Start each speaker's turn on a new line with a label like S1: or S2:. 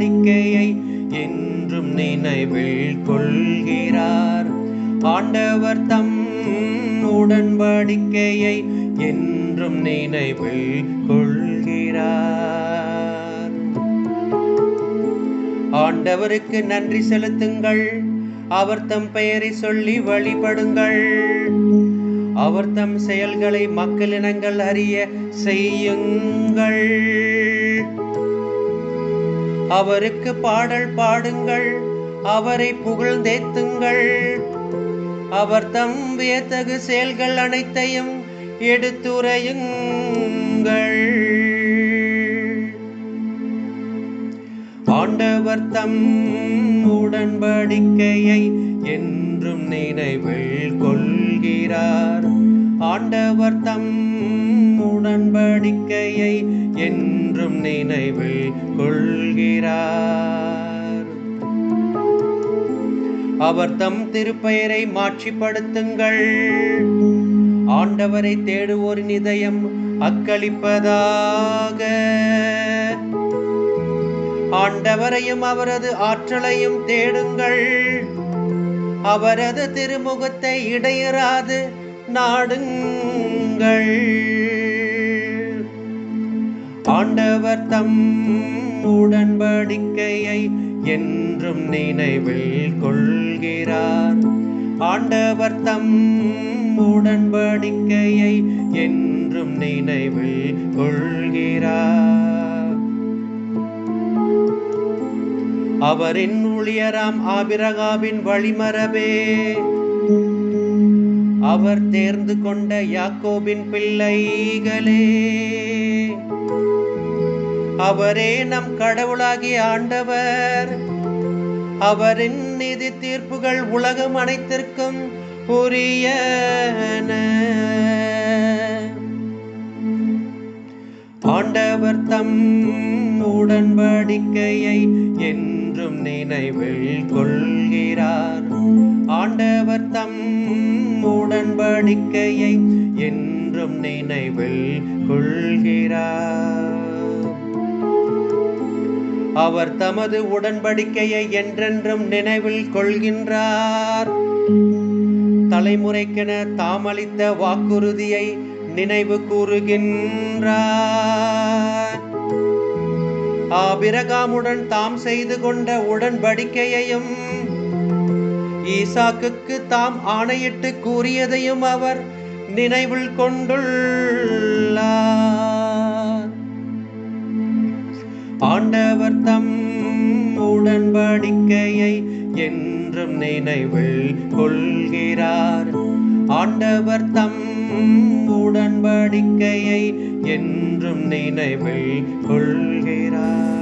S1: உடன்படிக்கையை என்றும் நினைவில் கொள்கிறார். ஆண்டவர் தம் உடன்படிக்கையை என்றும் நினைவில் கொள்கிறார். ஆண்டவருக்கு நன்றி செலுத்துங்கள், அவர் தம் பெயரை சொல்லி வழிபடுங்கள். அவர் தம் செயல்களை மக்களினங்கள் அறிய செய்யுங்கள். அவருக்கு பாடல் பாடுங்கள், அவரை புகழ்ந்தேத்துங்கள். அவர் தம் வியத்தகு செயல்கள் அனைத்தையும் எடுத்துரையுங்கள். ஆண்டவர் தம் உடன்படிக்கையை என்றும் நினைவில் கொள்கிறார். ஆண்டவர் தம் உடன்படிக்கையை என்றும் நினைவில் கொள்கிறார். அவர் தம் திருப்பெயரை மாட்சிப்படுத்துங்கள். ஆண்டவரை தேடுவோரின் இதயம் அக்களிப்பதாக. ஆண்டவரையும் அவரது ஆற்றலையும் தேடுங்கள். அவரது திருமுகத்தை இடையறாது நாடுங்கள். ஆண்டவர் தம் உடன்படிக்கையை என்றும் நினைவில் கொள்கிறார். ஆண்டவர் தம் உடன்படிக்கையை என்றும் நினைவில் கொள்கிறார். அவரின் ஊழியராம் ஆபிரகாமின் வழிமரபே, அவர் தேர்ந்து கொண்ட யாக்கோபின் பிள்ளைகளே, அவரே நம் கடவுளாகிய ஆண்டவர். அவரின் நீதி தீர்ப்புகள் உலகம் அனைத்திற்கும் உரியன. ஆண்டவர் தம் உடன்படிக்கையை என்றும் நினைவில் கொள்கிறார். ஆண்டவர் தம் உடன்படிக்கையை என்றும் நினைவில் கொள்கிறார். அவர் தமது உடன்படிக்கையை என்றென்றும் நினைவில் கொள்கின்றார். தலைமுறைக்கென தாமளித்த வாக்குறுதியை நினைவு கூறுகின்றார். ஆபிரகாமுடன் தாம் செய்து கொண்ட உடன்படிக்கையையும் ஈசாக்குக்கு தாம் ஆணையிட்டு கூறியதையும் அவர் நினைவில் கொண்டுள்ளார். ஆண்டவர் தம் உடன்படிக்கையை என்றும் நினைவில் கொள்கிறார். ஆண்டவர் தம் உடன்படிக்கையை என்றும் நினைவில் கொள்கிறார்.